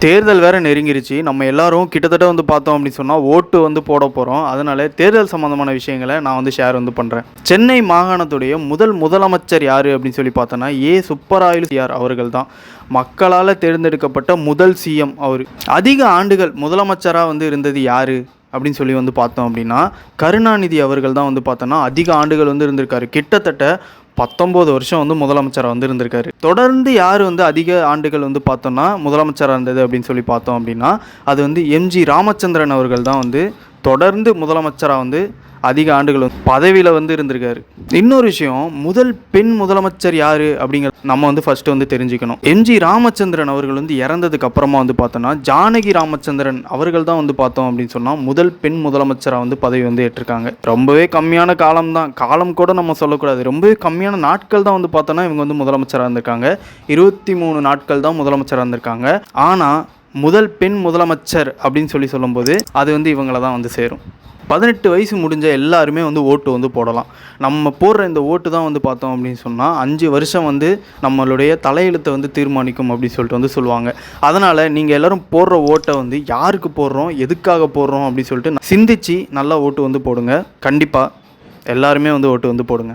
தேர்தல் வேறு நெருங்கிருச்சு. நம்ம எல்லாரும் கிட்டத்தட்ட வந்து பார்த்தோம் அப்படின்னு சொன்னால் ஓட்டு வந்து போட போகிறோம். அதனால் தேர்தல் சம்மந்தமான விஷயங்களை நான் வந்து ஷேர் வந்து பண்ணுறேன். சென்னை மாகாணத்துடைய முதலமைச்சர் யார் அப்படின்னு சொல்லி பார்த்தோன்னா சுப்பராயலு அவர்கள் தான். மக்களால் தேர்ந்தெடுக்கப்பட்ட முதல் சிஎம் அவர். அதிக ஆண்டுகள் முதலமைச்சராக வந்து இருந்தது யார் அப்படின்னு சொல்லி வந்து பார்த்தோம் அப்படின்னா கருணாநிதி அவர்கள் தான் வந்து பார்த்தோன்னா அதிக ஆண்டுகள் வந்து இருந்திருக்காரு. கிட்டத்தட்ட 19 வருஷம் வந்து முதலமைச்சராக வந்து இருந்திருக்காரு. தொடர்ந்து யார் வந்து அதிக ஆண்டுகள் வந்து பார்த்தோன்னா முதலமைச்சராக இருந்தது அப்படின்னு சொல்லி பார்த்தோம் அப்படின்னா அது வந்து எம்ஜி ராமச்சந்திரன் அவர்கள் தான் வந்து தொடர்ந்து முதலமைச்சராக வந்து அதிக ஆண்டுகள் பதவியில் வந்து இருந்திருக்காரு. இன்னொரு விஷயம், முதல் பெண் முதலமைச்சர் யார் அப்படிங்கிறது நம்ம வந்து ஃபஸ்ட்டு வந்து தெரிஞ்சுக்கணும். எம்ஜி ராமச்சந்திரன் அவர்கள் வந்து இறந்ததுக்கு அப்புறமா வந்து பார்த்தோன்னா ஜானகி ராமச்சந்திரன் அவர்கள் தான் வந்து பார்த்தோம் அப்படின்னு சொன்னால் முதல் பெண் முதலமைச்சராக வந்து பதவி வந்து ஏற்றிருக்காங்க. ரொம்பவே கம்மியான காலம் கூட நம்ம சொல்லக்கூடாது, ரொம்பவே கம்மியான நாட்கள் தான் வந்து பார்த்தோன்னா இவங்க வந்து முதலமைச்சராக இருந்திருக்காங்க. 23 நாட்கள் தான் முதலமைச்சராக இருந்திருக்காங்க. ஆனால் முதல் பெண் முதலமைச்சர் அப்படின்னு சொல்லும்போது அது வந்து இவங்கள தான் வந்து சேரும். 18 வயசு முடிஞ்ச எல்லாருமே வந்து ஓட்டு வந்து போடலாம். நம்ம போடுற இந்த ஓட்டு தான் வந்து பார்த்தோம் அப்படின்னு சொன்னால் 5 வருஷம் வந்து நம்மளுடைய தலையெழுத்தை வந்து தீர்மானிக்கும் அப்படின்னு சொல்லிட்டு வந்து சொல்லுவாங்க. அதனால் நீங்கள் எல்லோரும் போடுற ஓட்டை வந்து யாருக்கு போடுறோம், எதுக்காக போடுறோம் அப்படின்னு சொல்லிட்டு சிந்திச்சு நல்லா ஓட்டு வந்து போடுங்க. கண்டிப்பாக எல்லாருமே வந்து ஓட்டு வந்து போடுங்க.